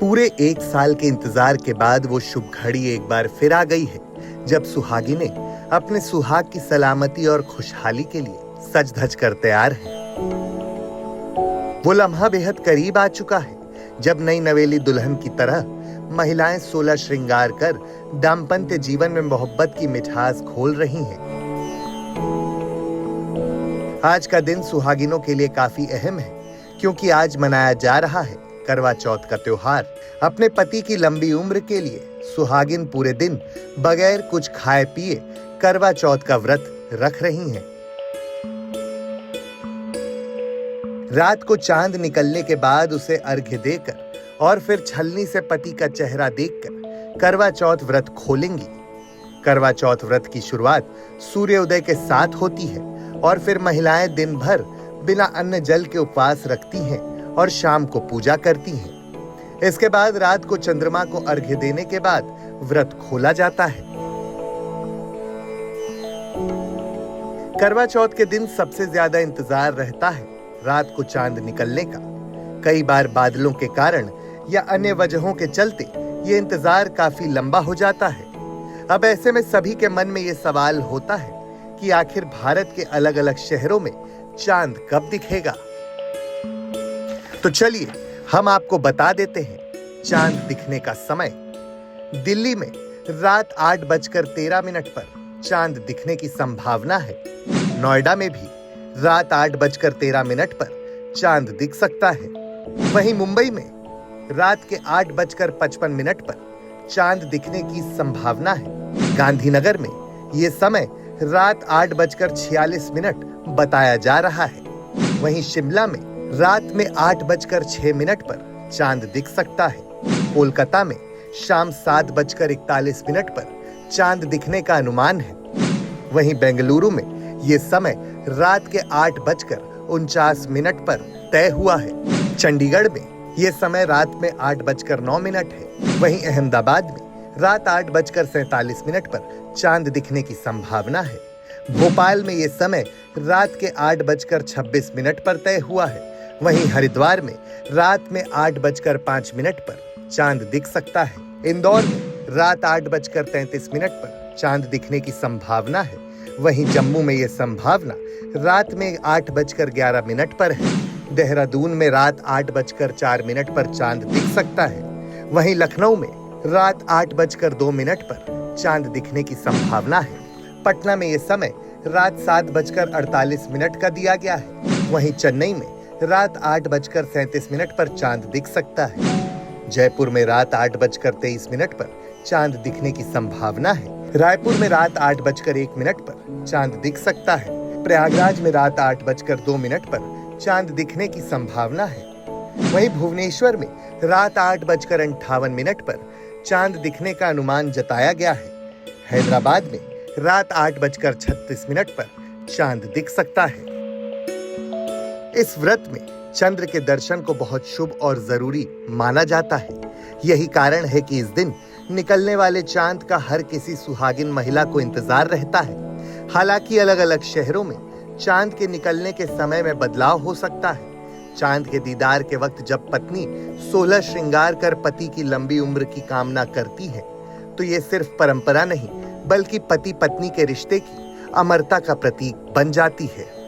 पूरे 1 साल के इंतजार के बाद वो शुभ घड़ी एक बार फिर आ गई है, जब सुहागिनें अपने सुहाग की सलामती और खुशहाली के लिए सज धज कर तैयार हैं। वो लम्हा बेहद करीब आ चुका है, जब नई नवेली दुल्हन की तरह महिलाएं 16 श्रृंगार कर दाम्पत्य जीवन में मोहब्बत की मिठास घोल रही हैं। आज का दिन सुहागिनों के लिए काफी अहम है, क्योंकि आज मनाया जा रहा है करवा चौथ का त्योहार। अपने पति की लंबी उम्र के लिए सुहागिन पूरे दिन बगैर कुछ खाए पिए करवा चौथ का व्रत रख रही हैं। रात को चांद निकलने के बाद उसे अर्घ्य देकर और फिर छलनी से पति का चेहरा देखकर करवा चौथ व्रत खोलेंगी। करवा चौथ व्रत की शुरुआत सूर्योदय के साथ होती है और फिर महिलाएं दिन भर बिना अन्न जल के उपवास रखती हैं और शाम को पूजा करती हैं। इसके बाद रात को चंद्रमा को अर्घ्य देने के बाद व्रत खोला जाता है। करवा चौथ के दिन सबसे ज्यादा इंतजार रहता है रात को चांद निकलने का। कई बार बादलों के कारण या अन्य वजहों के चलते ये इंतजार काफी लंबा हो जाता है। अब ऐसे में सभी के मन में ये सवाल होता है कि आखिर भारत के अलग अलग शहरों में चांद कब दिखेगा। तो चलिए हम आपको बता देते हैं चांद दिखने का समय। दिल्ली में रात 8:13 पर चांद दिखने की संभावना है। नोएडा में भी रात 8:13 पर चांद दिख सकता है। वहीं मुंबई में रात के 8:55 पर चांद दिखने की संभावना है। गांधीनगर में ये समय रात 8:46 बताया जा रहा है। वहीं शिमला में रात में 8:06 पर चांद दिख सकता है। कोलकाता में शाम 7:41 पर चांद दिखने का अनुमान है। वहीं बेंगलुरु में ये समय रात के 8:49 पर तय हुआ है। चंडीगढ़ में ये समय रात में 8:09 है। वहीं अहमदाबाद में रात 8:47 पर चांद दिखने की संभावना है। भोपाल में ये समय रात के 8:26 पर तय हुआ है। वहीं हरिद्वार में रात में 8:05 पर चांद दिख सकता है। इंदौर में रात 8:33 पर चांद दिखने की संभावना है। वहीं जम्मू में यह संभावना रात में 8:11 पर है। देहरादून में रात 8:04 पर चांद दिख सकता है। वहीं लखनऊ में रात 8:02 पर चांद दिखने की संभावना है। पटना में यह समय रात 7:48 का दिया गया है। वहीं चेन्नई में रात 8:37 पर चांद दिख सकता है। जयपुर में रात 8:23 पर चांद दिखने की संभावना है। रायपुर में रात 8:01 पर चांद दिख सकता है। प्रयागराज में रात 8:02 पर चांद दिखने की संभावना है। वहीं भुवनेश्वर में रात 8:58 पर चांद दिखने का अनुमान जताया गया है। हैदराबाद में रात 8:36 पर चांद दिख सकता है। इस व्रत में चंद्र के दर्शन को बहुत शुभ और जरूरी माना जाता है। यही कारण है कि इस दिन निकलने वाले चांद का हर किसी सुहागिन महिला को इंतजार रहता है। हालांकि अलग अलग शहरों में चांद के निकलने के समय में बदलाव हो सकता है। चांद के दीदार के वक्त जब पत्नी 16 श्रृंगार कर पति की लंबी उम्र की कामना करती है, तो ये सिर्फ परंपरा नहीं, बल्कि पति पत्नी के रिश्ते की अमरता का प्रतीक बन जाती है।